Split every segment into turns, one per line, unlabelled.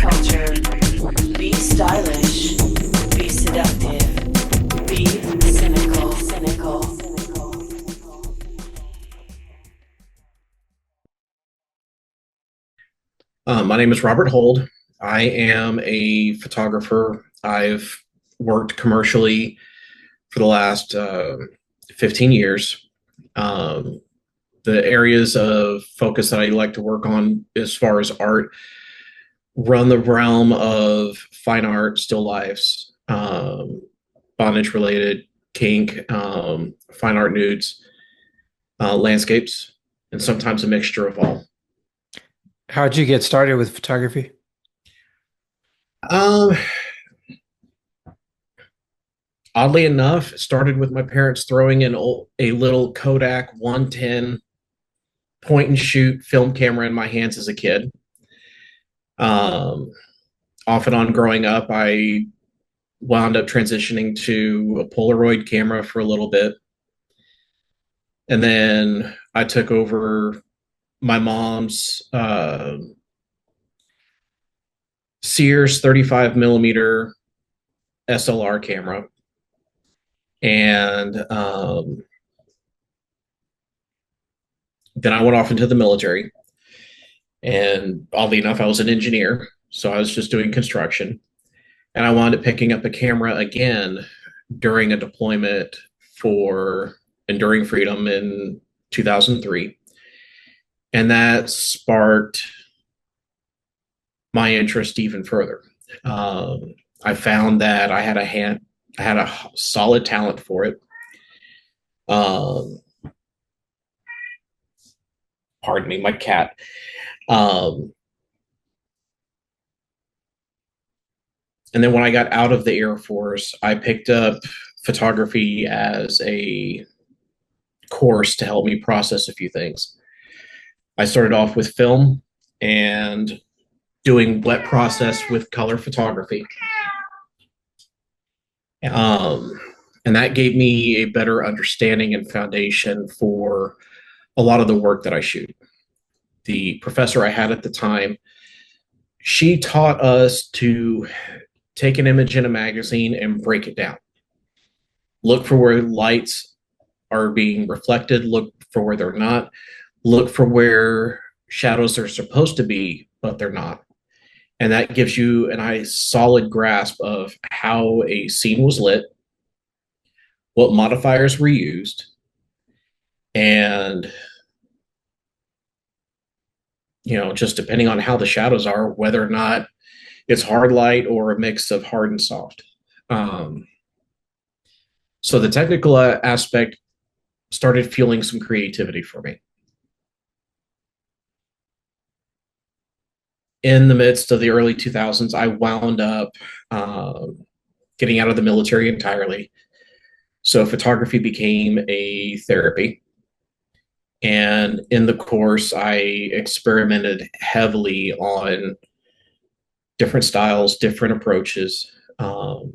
culture. Be stylish. Be seductive. Be cynical.
My name is Robert Hold. I am a photographer. I've worked commercially for the last 15 years. Um, the areas of focus that I like to work on as far as art run the realm of fine art, still lifes, bondage related, kink, fine art nudes, landscapes, and sometimes a mixture of all.
How'd you get started with photography?
Um, Oddly enough, it started with my parents throwing a little Kodak 110 point and shoot film camera in my hands as a kid. Um, Off and on growing up, I wound up transitioning to a Polaroid camera for a little bit. And then I took over my mom's Sears 35 millimeter SLR camera. And then I went off into the military. And oddly enough, I was an engineer. So I was just doing construction. And I wound up picking up a camera again during a deployment for Enduring Freedom in 2003. And that sparked my interest even further. I found that I had a solid talent for it. Um, Pardon me, my cat. Um, and then when I got out of the Air Force, I picked up photography as a course to help me process a few things. I started off with film and doing wet process with color photography. Um, and that gave me a better understanding and foundation for a lot of the work that I shoot. The professor I had at the time, she taught us to take an image in a magazine and break it down. Look for where lights are being reflected, look for where they're not, look for where shadows are supposed to be, but they're not. And that gives you a nice solid grasp of how a scene was lit, what modifiers were used, and just depending on how the shadows are, whether or not it's hard light or a mix of hard and soft. Um, so the technical aspect started fueling some creativity for me. In the midst of the early 2000s, I wound up getting out of the military entirely. So photography became a therapy. And in the course, I experimented heavily on different styles, different approaches. Then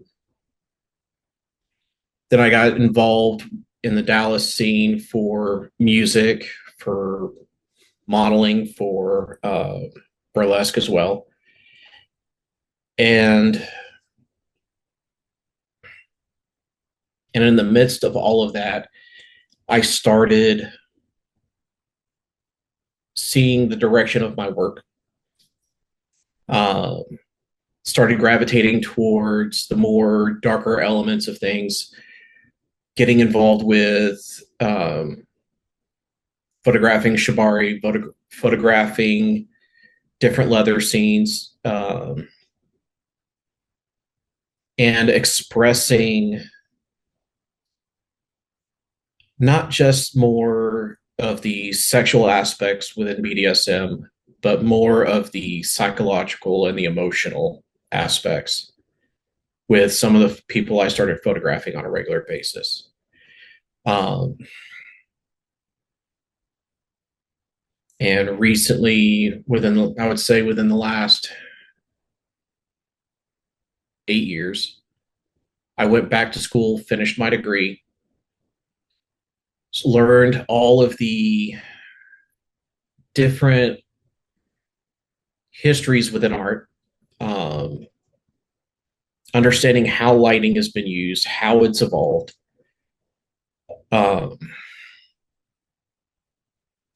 I got involved in the Dallas scene for music, for modeling, for burlesque as well. And in the midst of all of that, I started seeing the direction of my work. Um, Started gravitating towards the more darker elements of things, getting involved with photographing shibari, photographing different leather scenes, and expressing not just more of the sexual aspects within BDSM, but more of the psychological and the emotional aspects with some of the people I started photographing on a regular basis. Um, and recently, I would say within the last 8 years, I went back to school, finished my degree, learned all of the different histories within art, um, understanding how lighting has been used, how it's evolved. Um,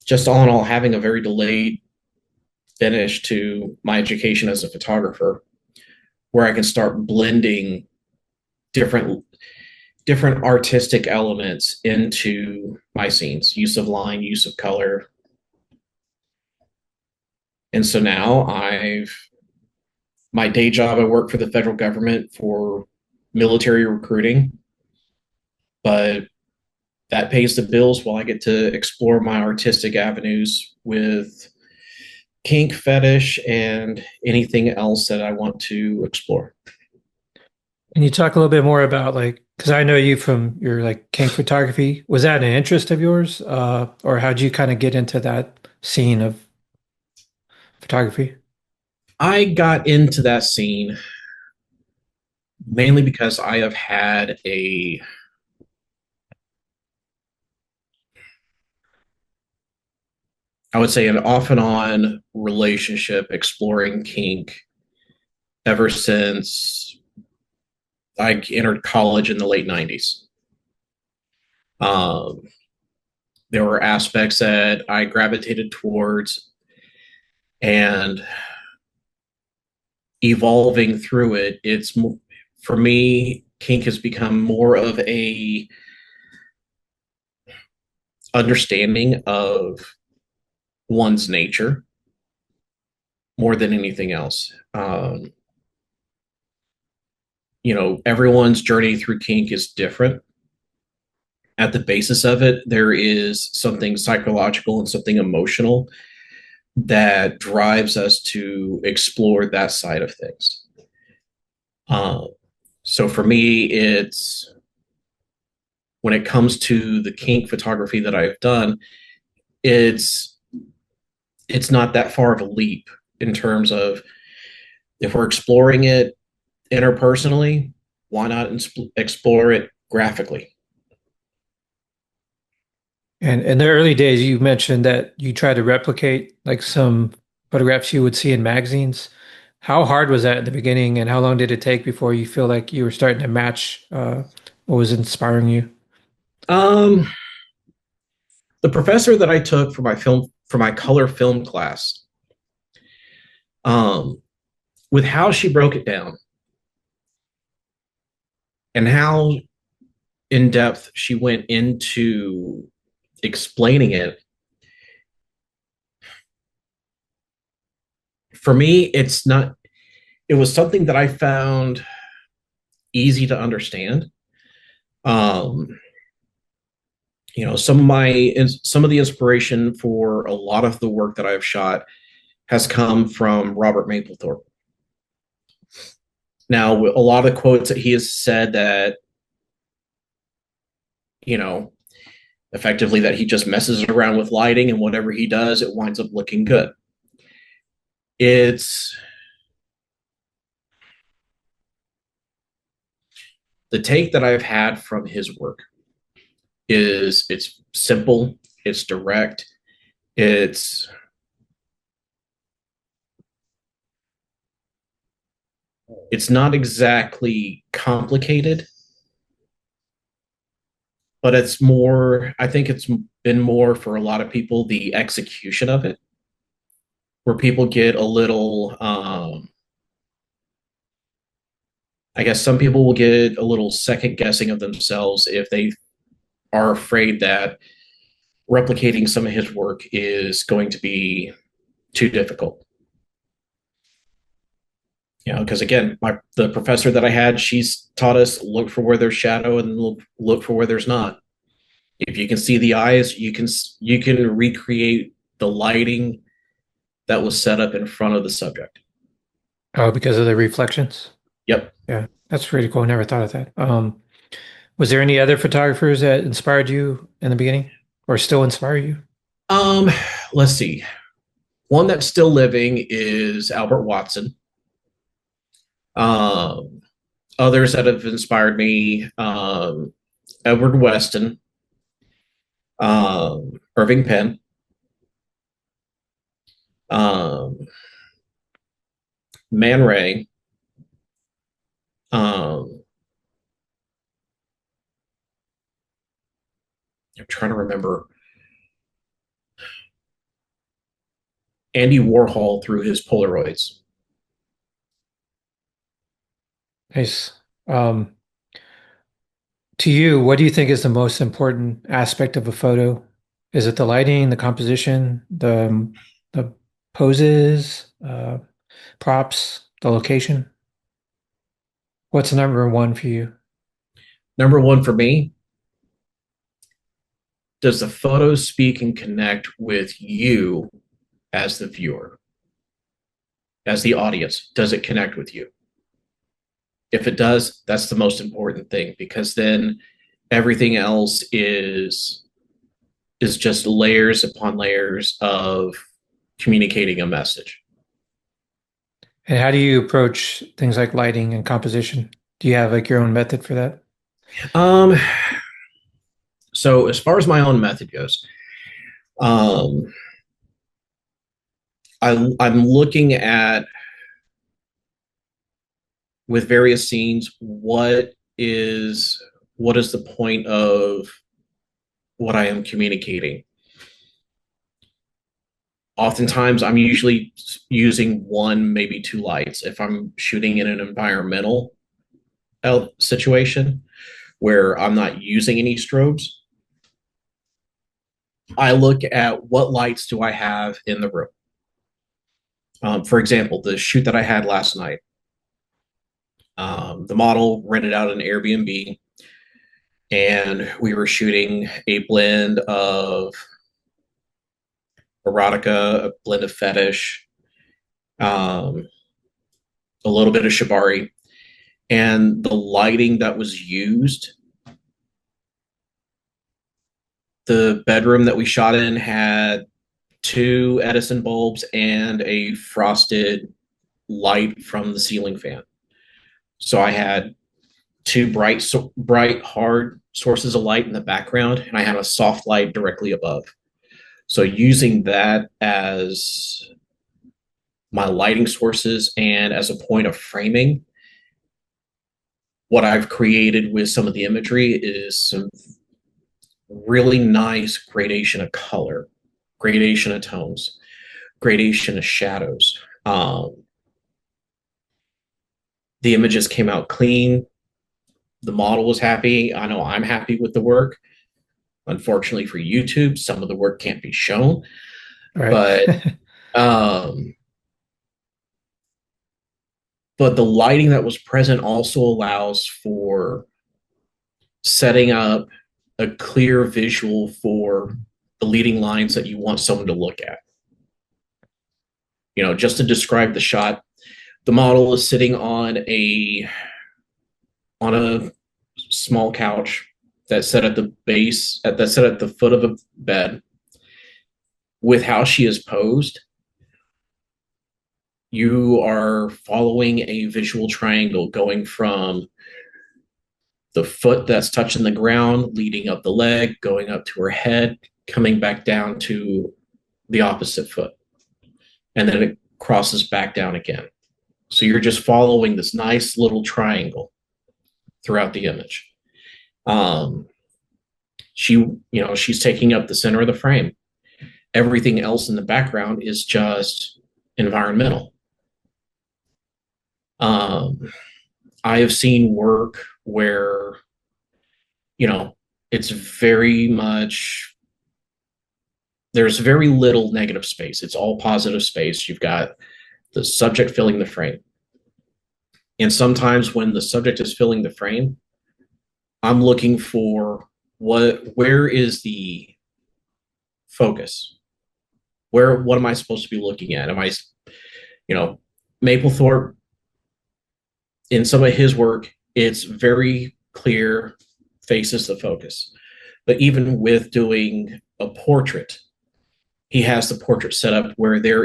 just all in all, having a very delayed finish to my education as a photographer, where I can start blending different artistic elements into my scenes, use of line, use of color. And so now I've my day job, I work for the federal government for military recruiting, but that pays the bills while I get to explore my artistic avenues with kink, fetish, and anything else that I want to explore.
Can you talk a little bit more about like, because I know you from your like kink photography. Was that an interest of yours? Or how'd you kind of get into that scene of photography?
I got into that scene mainly because I have had I would say, an off and on relationship exploring kink ever since I entered college in the late 90s. Um, there were aspects that I gravitated towards, and evolving through it, for me, kink has become more of a understanding of one's nature more than anything else. Everyone's journey through kink is different. At the basis of it, there is something psychological and something emotional that drives us to explore that side of things. Um, so for me, it's when it comes to the kink photography that I've done, it's it's not that far of a leap in terms of if we're exploring it interpersonally, why not explore it graphically?
And in the early days, you mentioned that you try to replicate like some photographs you would see in magazines. How hard was that at the beginning, and how long did it take before you feel like you were starting to match what was inspiring you?
Um, the professor that I took for my color film class, um, with how she broke it down and how in depth she went into explaining it, for me, it was something that I found easy to understand. Um, some of the inspiration for a lot of the work that I've shot has come from Robert Mapplethorpe. Now, a lot of the quotes that he has said that, you know, effectively that he just messes around with lighting and whatever he does, it winds up looking good. It's the take that I've had from his work is it's simple, it's direct, it's it's not exactly complicated, but I think it's been more for a lot of people the execution of it, where people get a little I guess some people will get a little second guessing of themselves if they are afraid that replicating some of his work is going to be too difficult. Because again, the professor that I had, she's taught us look for where there's shadow and look for where there's not. If you can see the eyes, you can recreate the lighting that was set up in front of the subject.
Oh, because of the reflections?
Yep.
Yeah, that's pretty cool. Never thought of that. Was there any other photographers that inspired you in the beginning or still inspire you?
Um, let's see. One that's still living is Albert Watson. Um, Others that have inspired me, Edward Weston, Irving Penn, um, Man Ray, um, I'm trying to remember Andy Warhol through his Polaroids.
Nice. Um, to you, what do you think is the most important aspect of a photo? Is it the lighting, the composition, the poses, props, the location? What's number one for you?
Number one for me, does the photo speak and connect with you as the viewer, as the audience? Does it connect with you? If it does, that's the most important thing, because then everything else is just layers upon layers of communicating a message.
And how do you approach things like lighting and composition? Do you have like your own method for that?
Um, so as far as my own method goes, um, I'm looking at, with various scenes, what is the point of what I am communicating. Oftentimes, I'm usually using one, maybe two lights. If I'm shooting in an environmental situation where I'm not using any strobes, I look at what lights do I have in the room. For example, the shoot that I had last night, the model rented out an Airbnb, and we were shooting a blend of erotica, a blend of fetish, um, a little bit of shibari, and the lighting that was used. The bedroom that we shot in had two Edison bulbs and a frosted light from the ceiling fan. So I had two bright, hard sources of light in the background, and I had a soft light directly above. So using that as my lighting sources and as a point of framing, what I've created with some of the imagery is some really nice gradation of color, gradation of tones, gradation of shadows. The images came out clean. The model was happy. I know I'm happy with the work. Unfortunately for YouTube, some of the work can't be shown,
All right.
but um, but the lighting that was present also allows for setting up a clear visual for the leading lines that you want someone to look at. Just to describe the shot, the model is sitting on a small couch that's set at the that's set at the foot of a bed. With how she is posed, you are following a visual triangle going from the foot that's touching the ground, leading up the leg, going up to her head, coming back down to the opposite foot. And then it crosses back down again. So you're just following this nice little triangle throughout the image. Um, she's taking up the center of the frame. Everything else in the background is just environmental. I have seen work where, it's very much, there's very little negative space. It's all positive space. You've got the subject filling the frame. And sometimes when the subject is filling the frame, I'm looking for where is the focus? What am I supposed to be looking at? Mapplethorpe, in some of his work, it's very clear, faces the focus. But even with doing a portrait, he has the portrait set up where there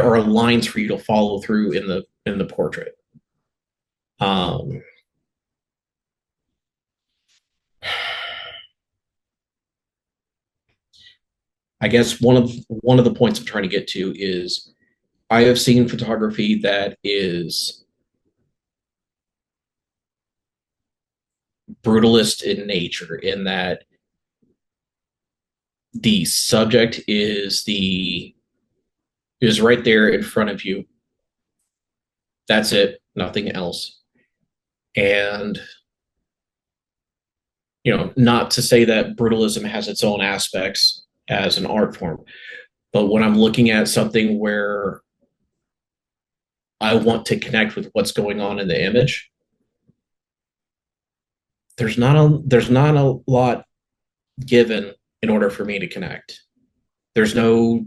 are lines for you to follow through in the portrait. I guess one of the points I'm trying to get to is I have seen photography that is brutalist in nature, in that the subject is right there in front of you. That's it, nothing else. And not to say that brutalism has its own aspects as an art form, but when I'm looking at something where I want to connect with what's going on in the image, there's not a lot given in order for me to connect. There's no,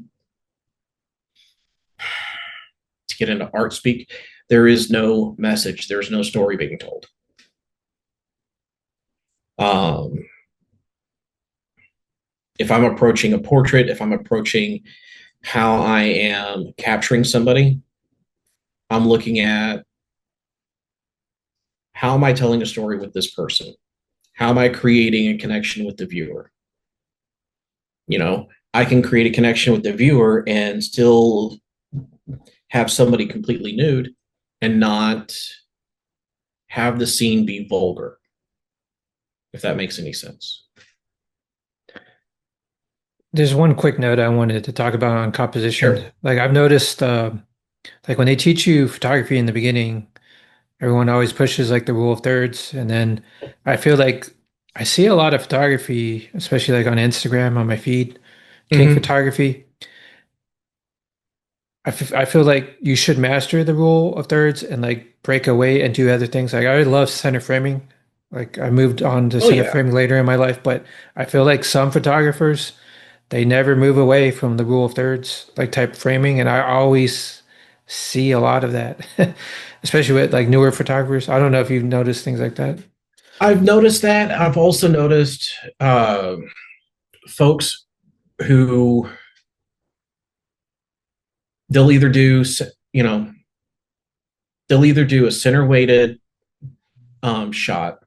to get into art speak, there is no message. There's no story being told. Um, if I'm approaching a portrait, if I'm approaching how I am capturing somebody, I'm looking at how am I telling a story with this person? How am I creating a connection with the viewer? I can create a connection with the viewer and still have somebody completely nude and not have the scene be vulgar, if that makes any sense.
There's one quick note I wanted to talk about on composition.
Sure.
Like I've noticed, like when they teach you photography in the beginning, everyone always pushes like the rule of thirds, and then I feel like I see a lot of photography, especially like on Instagram on my feed, kink
Mm-hmm.
photography. I feel like you should master the rule of thirds and like break away and do other things. Like I really love center framing. Like I moved on to
Oh,
center
yeah.
framing later in my life, but I feel like some photographers they never move away from the rule of thirds, like type framing, and I always see a lot of that, especially with like newer photographers. I don't know if you've noticed things like that.
I've noticed that. I've also noticed folks who they'll either do, you know, they'll either do a center weighted shot,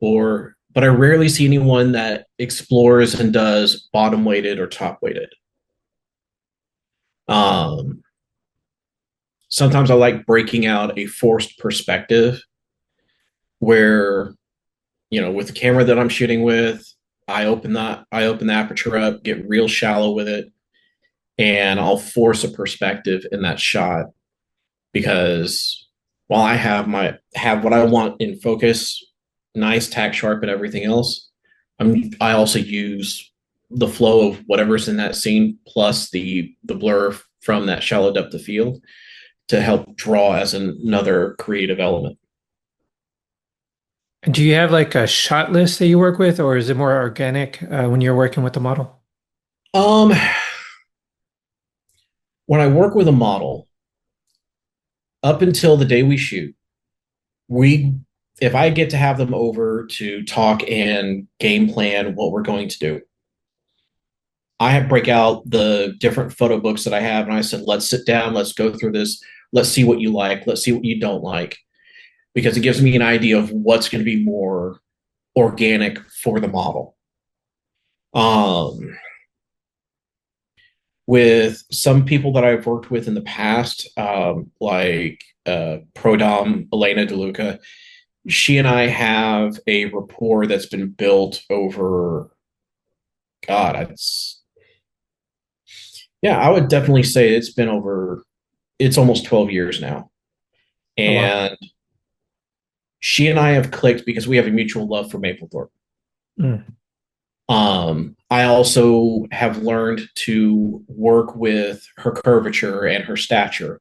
but I rarely see anyone that explores and does bottom weighted or top weighted. Um, Sometimes I like breaking out a forced perspective where, with the camera that I'm shooting with, I open the aperture up, get real shallow with it, and I'll force a perspective in that shot because while I have what I want in focus, nice tack sharp and everything else, I also use the flow of whatever's in that scene plus the blur from that shallow depth of field to help draw as another creative element.
Do you have like a shot list that you work with, or is it more organic when you're working with the model?
Um, when I work with a model, up until the day we shoot, we if I get to have them over to talk and game plan what we're going to do, break out the different photo books that I have, and I said, let's sit down, let's go through this, let's see what you like, let's see what you don't like, because it gives me an idea of what's going to be more organic for the model. Um, with some people that I've worked with in the past, like Prodom Elena DeLuca, she and I have a rapport that's been built over, God, yeah, I would definitely say it's almost 12 years now.
Oh wow.
And she and I have clicked because we have a mutual love for Maplethorpe.
Mm.
I also have learned to work with her curvature and her stature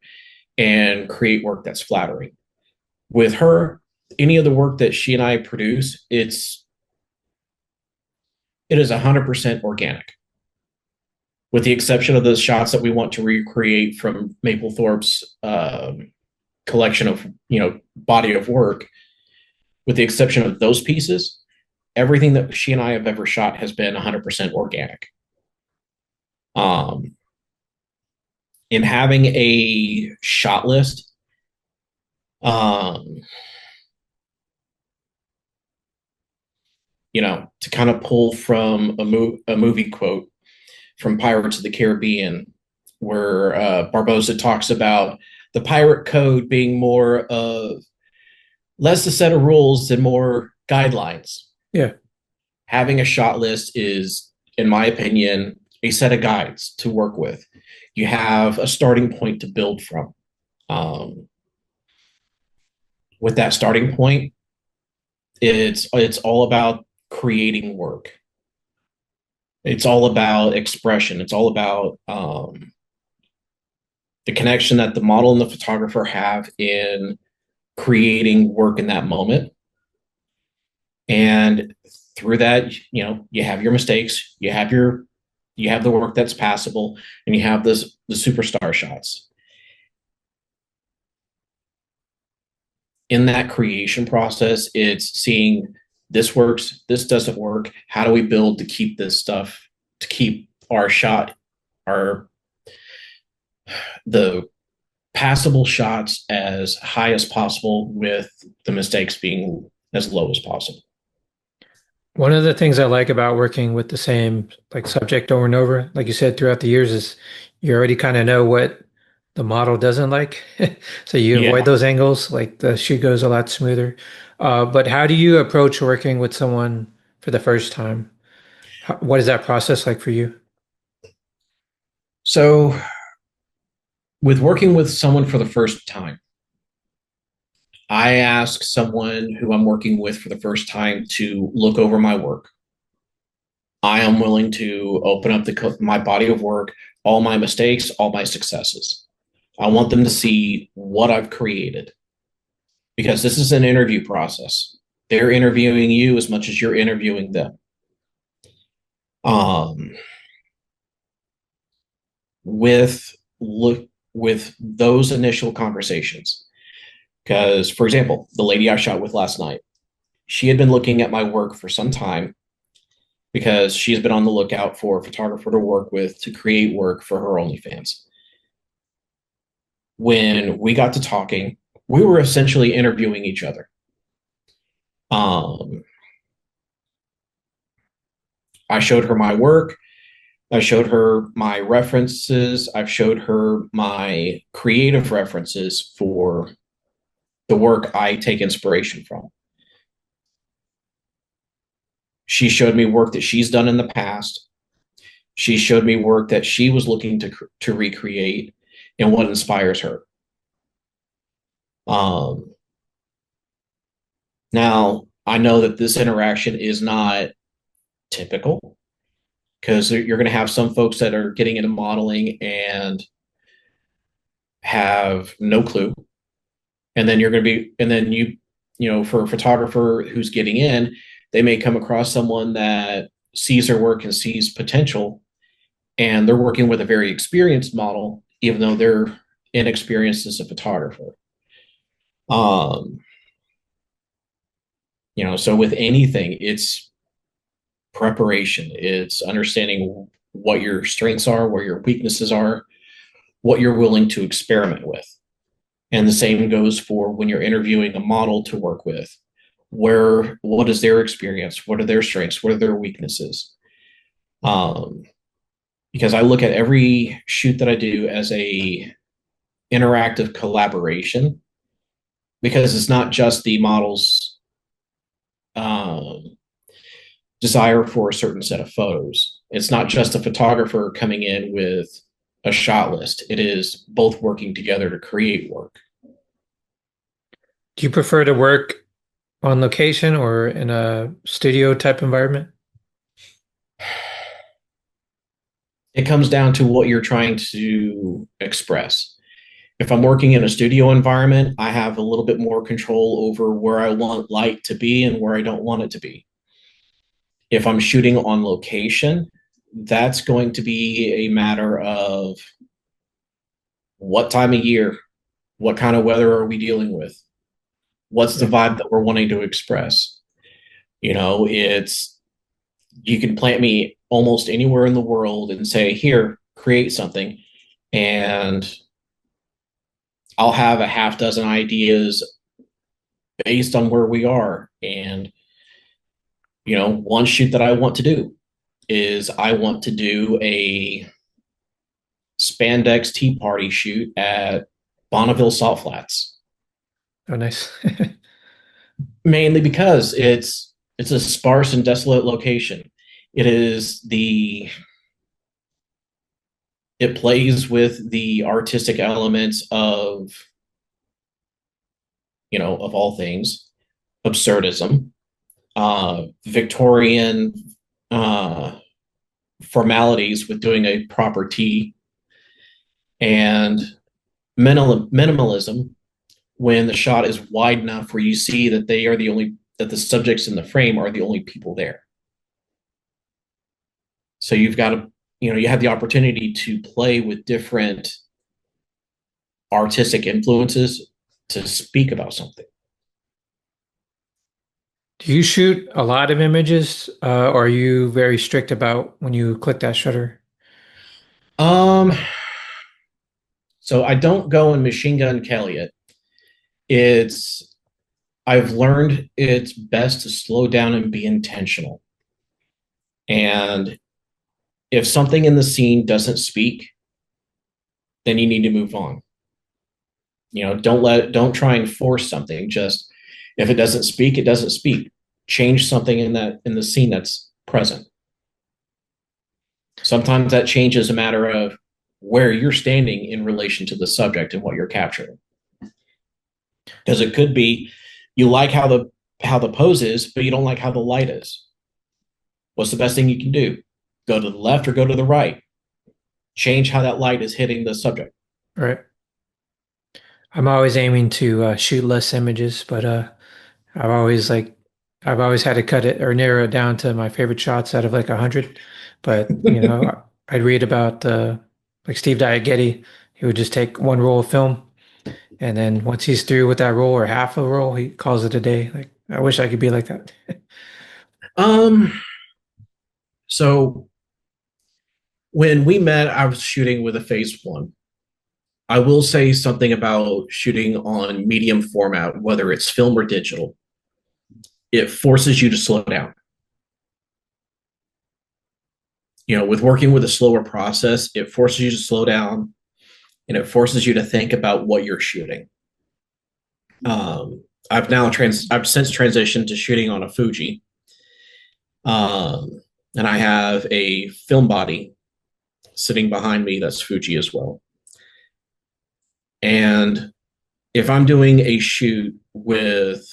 and create work that's flattering. With her, any of the work that she and I produce, it is 100% organic, with the exception of those shots that we want to recreate from Maplethorpe's collection of body of work. With the exception of those pieces, everything that she and I have ever shot has been 100% organic. Um, in having a shot list, um, to kind of pull from a movie quote from Pirates of the Caribbean, where Barbosa talks about the pirate code being more of less a set of rules and more guidelines.
Yeah.
Having a shot list is, in my opinion, a set of guides to work with. You have a starting point to build from. Um, with that starting point, it's all about creating work. It's all about expression. It's all about the connection that the model and the photographer have in creating work in that moment. And through that, you have your mistakes, you have the work that's passable, and you have the superstar shots. In that creation process, it's seeing this works, this doesn't work. How do we build to keep this stuff, to keep our shot, our the passable shots as high as possible with the mistakes being as low as possible.
One of the things I like about working with the same like subject over and over, like you said, throughout the years, is you already kind of know what the model doesn't like. So you avoid
Yeah.
those angles, like the shoot goes a lot smoother. But how do you approach working with someone for the first time? What is that process like for you?
So with working with someone for the first time, I ask someone who I'm working with for the first time to look over my work. I am willing to open up my body of work, all my mistakes, all my successes. I want them to see what I've created because this is an interview process. They're interviewing you as much as you're interviewing them. Um, with look with those initial conversations, because for example, the lady I shot with last night, she had been looking at my work for some time because she's been on the lookout for a photographer to work with to create work for her OnlyFans. When we got to talking, we were essentially interviewing each other. Um, I showed her my work. I showed her my references. I've showed her my creative references for the work I take inspiration from. She showed me work that she's done in the past. She showed me work that she was looking to recreate and what inspires her. Um, Now, I know that this interaction is not typical because you're going to have some folks that are getting into modeling and have no clue. And then you're going to be, and then for a photographer who's getting in, they may come across someone that sees their work and sees potential, and they're working with a very experienced model, even though they're inexperienced as a photographer. Um, so with anything, it's preparation. It's understanding what your strengths are, where your weaknesses are, what you're willing to experiment with. And the same goes for when you're interviewing a model to work with. What is their experience? What are their strengths? What are their weaknesses? Because I look at every shoot that I do as a interactive collaboration, because it's not just the model's um, desire for a certain set of photos. It's not just a photographer coming in with a shot list. It is both working together to create work.
Do you prefer to work on location or in a studio type environment?
It comes down to what you're trying to express. If I'm working in a studio environment, I have a little bit more control over where I want light to be and where I don't want it to be. If I'm shooting on location, that's going to be a matter of what time of year, what kind of weather are we dealing with, what's the vibe that we're wanting to express. It's you can plant me almost anywhere in the world and say, here, create something, and I'll have a half dozen ideas based on where we are. And one shoot that I want to do is I want to do a spandex tea party shoot at Bonneville Salt Flats,
Oh, nice.
mainly because it's a sparse and desolate location. It is the it plays with the artistic elements of, of all things, absurdism, Victorian uh, formalities with doing a proper tea, and minimalism when the shot is wide enough where you see that the subjects in the frame are the only people there. So you've got to, you have the opportunity to play with different artistic influences to speak about something.
Do you shoot a lot of images, or are you very strict about when you click that shutter?
Um, so I don't go and machine gun Kelly it. It's I've learned it's best to slow down and be intentional. And if something in the scene doesn't speak, then you need to move on. Don't try and force something. Just if it doesn't speak, it doesn't speak. Change something in the scene that's present. Sometimes that change is a matter of where you're standing in relation to the subject and what you're capturing. Because it could be you like how the pose is, but you don't like how the light is. What's the best thing you can do? Go to the left or go to the right. Change how that light is hitting the subject.
Right. I'm always aiming to shoot less images, but I've always like I've always had to cut it or narrow it down to my favorite shots out of like 100. But I'd read about like Steve Diagetti. He would just take one roll of film, and then once he's through with that roll or half a roll, he calls it a day. Like I wish I could be like that.
Um, so when we met, I was shooting with a phase one. I will say something about shooting on medium format, whether it's film or digital. It forces you to slow down. With working with a slower process, it forces you to slow down and it forces you to think about what you're shooting. I've since transitioned to shooting on a Fuji, and I have a film body sitting behind me that's Fuji as well. And if I'm doing a shoot with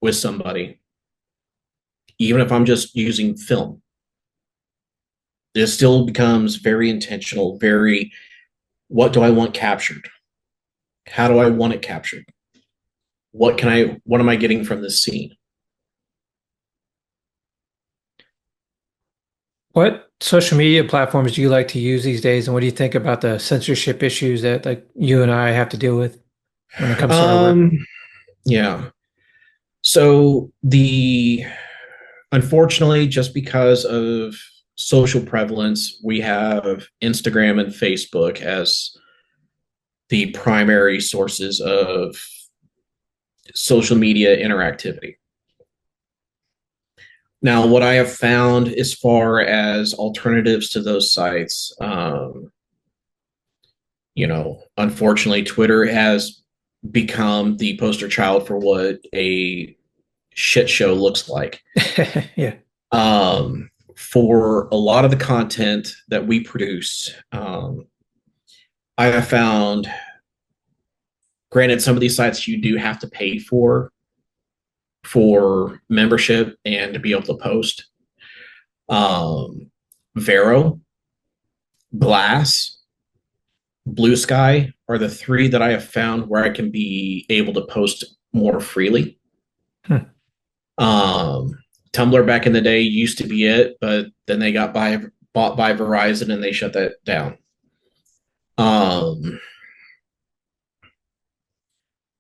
somebody, even if I'm just using film, it still becomes very intentional, very what do I want captured? How do I want it captured? What am I getting from this scene?
What social media platforms do you like to use these days, and what do you think about the censorship issues that like you and I have to deal with when it comes to our work?
Um, yeah. So the unfortunately, just because of social prevalence, we have Instagram and Facebook as the primary sources of social media interactivity. Now, what I have found as far as alternatives to those sites, unfortunately, Twitter has become the poster child for what a shit show looks like.
Yeah.
For a lot of the content that we produce, I have found, granted, some of these sites you do have to pay for membership and to be able to post. Vero, Glass, Blue Sky are the three that I have found where I can be able to post more freely.
Hmm.
Tumblr back in the day used to be it, but then they got bought by Verizon and they shut that down.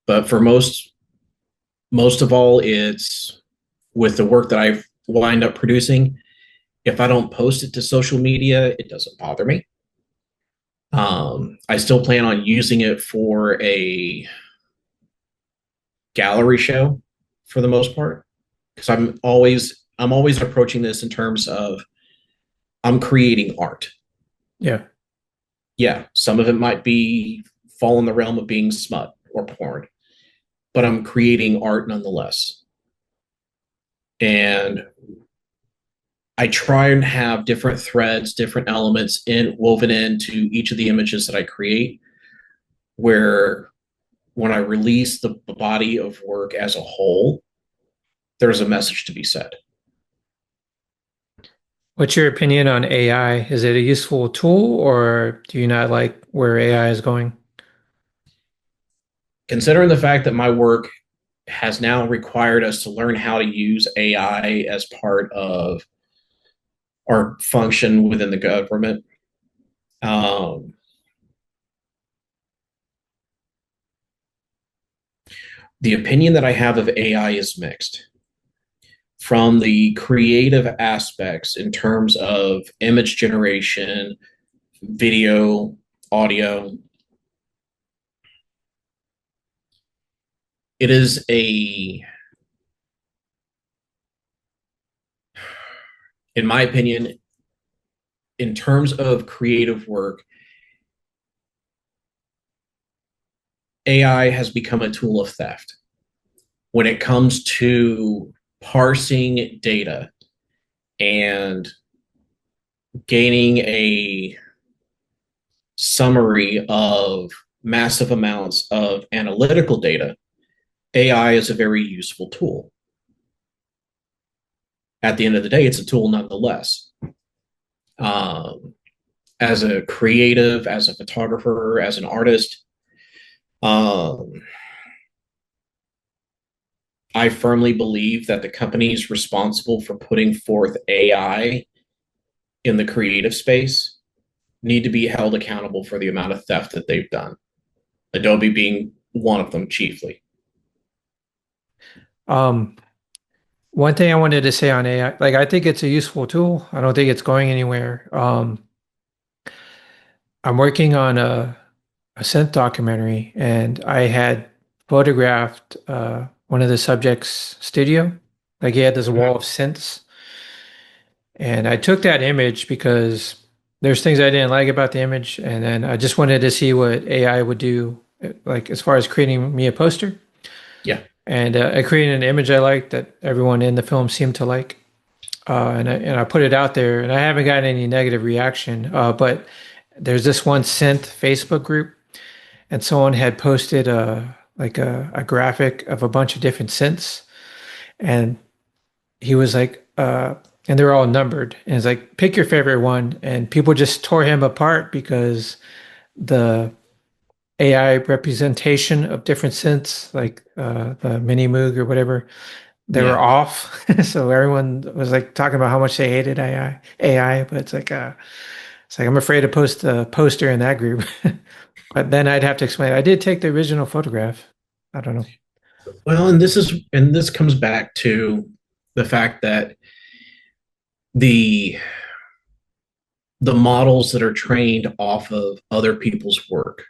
But for most of all, it's with the work that I've wind up producing. If I don't post it to social media, it doesn't bother me. I still plan on using it for a gallery show for the most part, because I'm always approaching this in terms of I'm creating art.
Yeah.
Yeah, some of it might be fall in the realm of being smut or porn, but I'm creating art nonetheless. And I try and have different threads, different elements woven into each of the images that I create, where when I release the body of work as a whole, there's a message to be said.
What's your opinion on AI? Is it a useful tool, or do you not like where AI is going?
Considering the fact that my work has now required us to learn how to use AI as part of our function within the government, um, the opinion that I have of AI is mixed. From the creative aspects in terms of image generation, video, audio, it is in my opinion, in terms of creative work, AI has become a tool of theft. When it comes to parsing data and gaining a summary of massive amounts of analytical data, AI is a very useful tool. At the end of the day, it's a tool nonetheless. Um, as a creative, as a photographer, as an artist, um, I firmly believe that the companies responsible for putting forth AI in the creative space need to be held accountable for the amount of theft that they've done. Adobe being one of them, chiefly.
Um, One thing I wanted to say on AI, like I think it's a useful tool. I don't think it's going anywhere. I'm working on a synth documentary, and I had photographed one of the subjects' studio. Like he had this wall of synths, and I took that image because there's things I didn't like about the image, and then I just wanted to see what AI would do, like as far as creating me a poster.
Yeah.
And I created an image I liked that everyone in the film seemed to like. And I put it out there, and I haven't gotten any negative reaction. But there's this one synth Facebook group, and someone had posted a graphic of a bunch of different synths, and he was like, and they're all numbered, and it's like pick your favorite one, and people just tore him apart because the AI representation of different synths, like the Mini Moog or whatever, they were
Yeah.
off. So everyone was like talking about how much they hated AI, but it's like I'm afraid to post a poster in that group. But then I'd have to explain. I did take the original photograph. I don't know.
Well, and this comes back to the fact that the the models that are trained off of other people's work,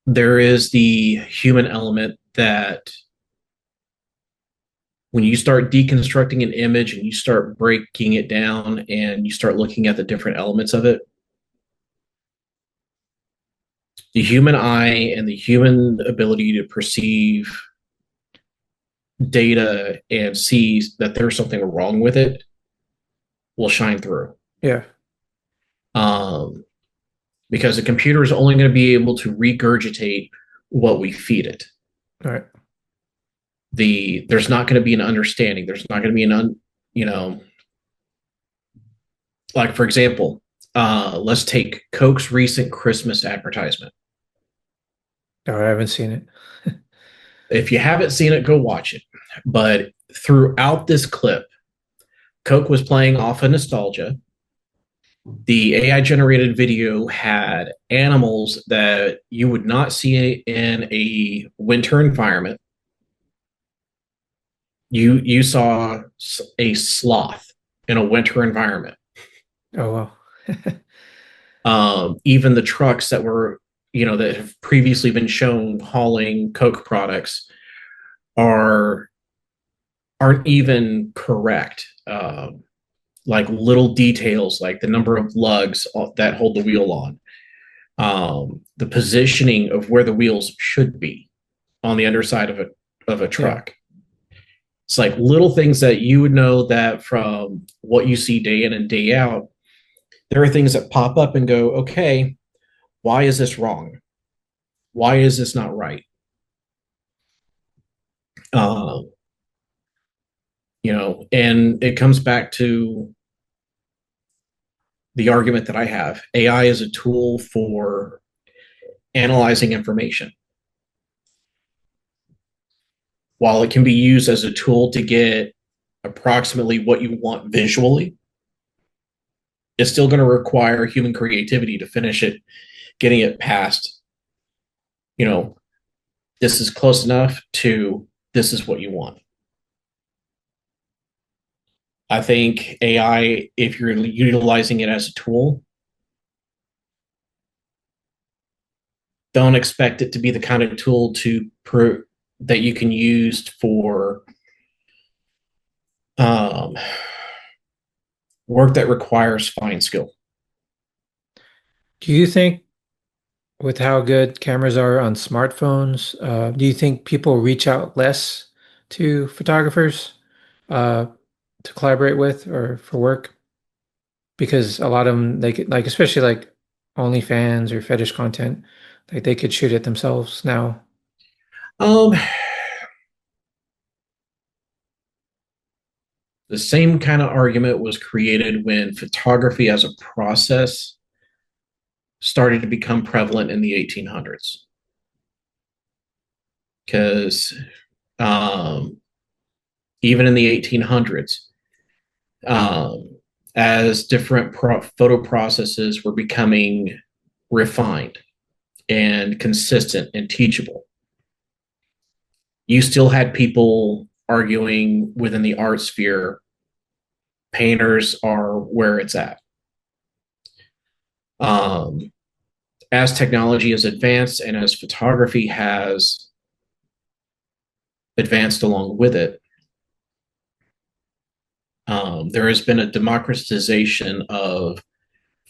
there is the human element that when you start deconstructing an image and you start breaking it down and you start looking at the different elements of it, the human eye and the human ability to perceive data and see that there's something wrong with it will shine through.
Yeah.
Um, because the computer is only going to be able to regurgitate what we feed it.
All right.
There's not going to be an understanding. There's not going to be like for example, let's take Coke's recent Christmas advertisement.
No, I haven't seen it.
If you haven't seen it, go watch it. But throughout this clip, Coke was playing off of nostalgia. The AI generated video had animals that you would not see in a winter environment. You saw a sloth in a winter environment.
Oh well.
Even the trucks that were, that have previously been shown hauling Coke products are aren't even correct. like little details, like the number of lugs that hold the wheel on, the positioning of where the wheels should be on the underside of a
Yeah.
truck. It's like little things that you would know that from what you see day in and day out. There are things that pop up and go, okay, why is this wrong? Why is this not right? Um, and it comes back to the argument that I have. AI is a tool for analyzing information. While it can be used as a tool to get approximately what you want visually, it's still going to require human creativity to finish it, getting it past, you know, this is close enough to this is what you want. I think AI, if you're utilizing it as a tool, don't expect it to be the kind of tool that you can use for um, work that requires fine skill.
Do you think with how good cameras are on smartphones, do you think people reach out less to photographers uh, to collaborate with or for work? Because a lot of them, they could, like, especially like OnlyFans or fetish content, like they could shoot it themselves now.
Um, the same kind of argument was created when photography as a process started to become prevalent in the 1800s. Because um, even in the 1800s, um, as different photo processes were becoming refined and consistent and teachable, you still had people arguing within the art sphere, painters are where it's at. Um, as technology has advanced and as photography has advanced along with it, there has been a democratization of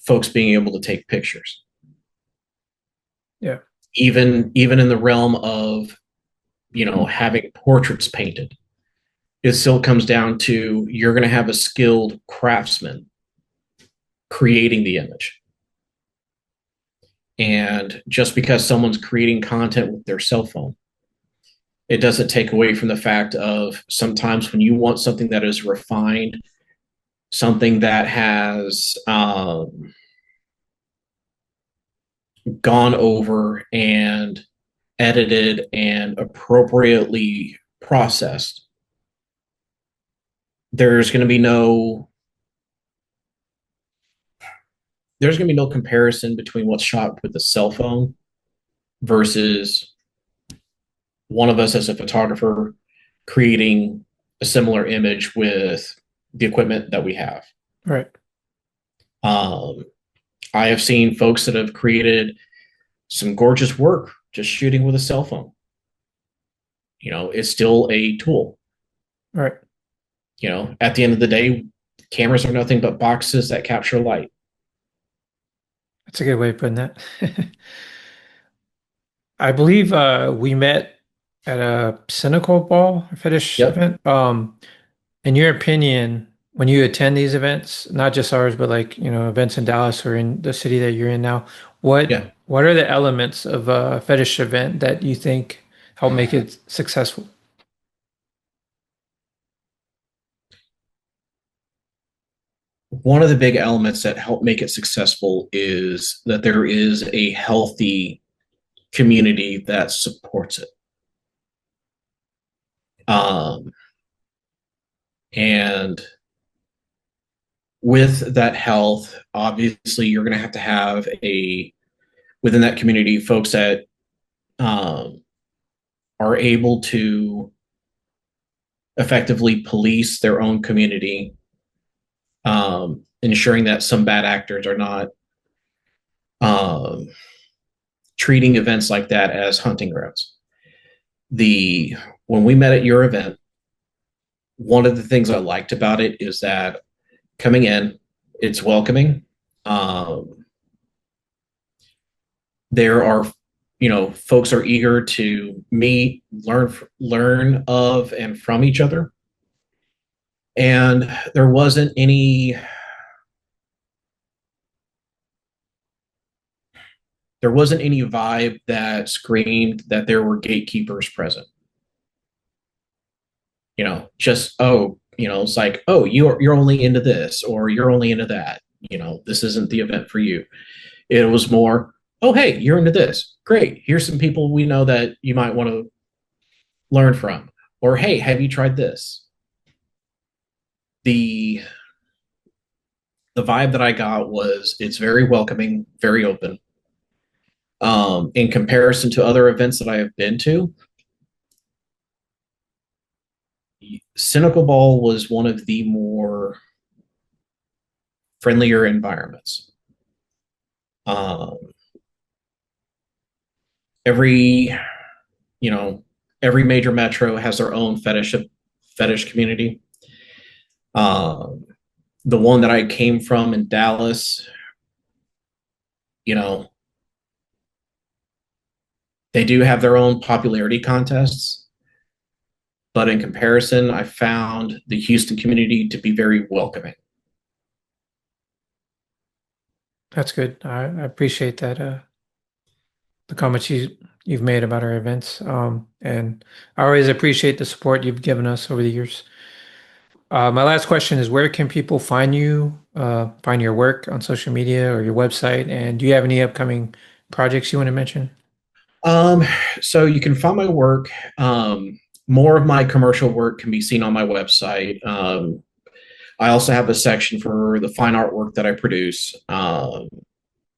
folks being able to take pictures.
Yeah.
Even in the realm of having portraits painted, it still comes down to you're going to have a skilled craftsman creating the image. And just because someone's creating content with their cell phone, it doesn't take away from the fact of sometimes when you want something that is refined, something that has gone over and edited and appropriately processed, there's going to be no comparison between what's shot with a cell phone versus one of us as a photographer creating a similar image with the equipment that we have.
Right.
I have seen folks that have created some gorgeous work just shooting with a cell phone. It's still a tool.
Right.
At the end of the day, cameras are nothing but boxes that capture light.
That's a good way of putting that. I believe we met at a Sinical ball or fetish
Yep.
event. In your opinion, when you attend these events, not just ours, but like, events in Dallas or in the city that you're in now, what
Yeah.
what are the elements of a fetish event that you think help make it successful?
One of the big elements that help make it successful is that there is a healthy community that supports it. And with that health, obviously, you're going to have within that community, folks that um, are able to effectively police their own community, ensuring that some bad actors are not um, treating events like that as hunting grounds. When we met at your event, one of the things I liked about it is that coming in. It's welcoming. Um, there are, folks are eager to meet, learn of and from each other. And there wasn't any vibe that screamed that there were gatekeepers present. Just, it's like, oh, you're only into this or you're only into that. This isn't the event for you. It was more, oh, hey, you're into this. Great. Here's some people we know that you might want to learn from. Or hey, have you tried this? The the vibe that I got was it's very welcoming, very open. In comparison to other events that I have been to, Cynical Ball was one of the more friendlier environments. Um, every you know every major metro has their own fetish community. Um, the one that I came from in Dallas, you know, they do have their own popularity contests, but in comparison, I found the Houston community to be very welcoming.
That's good. I appreciate that. The comments you've made about our events. And I always appreciate the support you've given us over the years. My last question is, where can people find you, find your work on social media or your website? And do you have any upcoming projects you want to mention?
Um, so you can find my work. More of my commercial work can be seen on my website. I also have a section for the fine artwork that I produce, and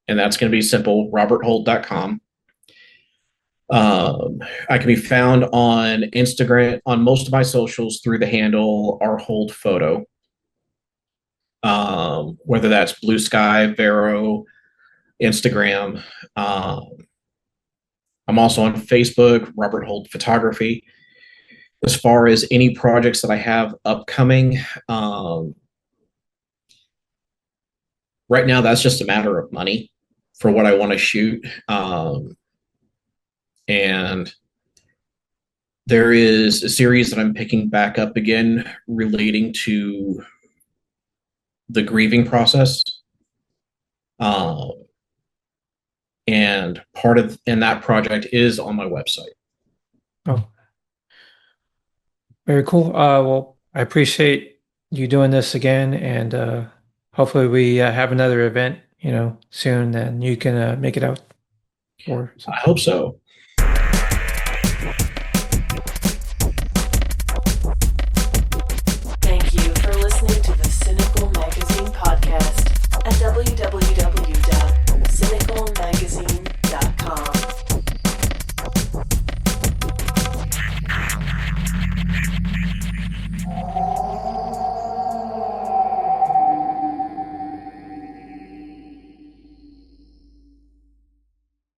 that's going to be simple, robertholt.com. I can be found on Instagram, on most of my socials through the handle rhold photo, whether that's Blue Sky, Vero, Instagram. Um, I'm also on Facebook, Robert Holt Photography. As far as any projects that I have upcoming, right now that's just a matter of money for what I want to shoot. And there is a series that I'm picking back up again relating to the grieving process. Um, and that project is on my website.
Oh, very cool. Well, I appreciate you doing this again, and hopefully we have another event, soon, and you can make it out for.
I hope so.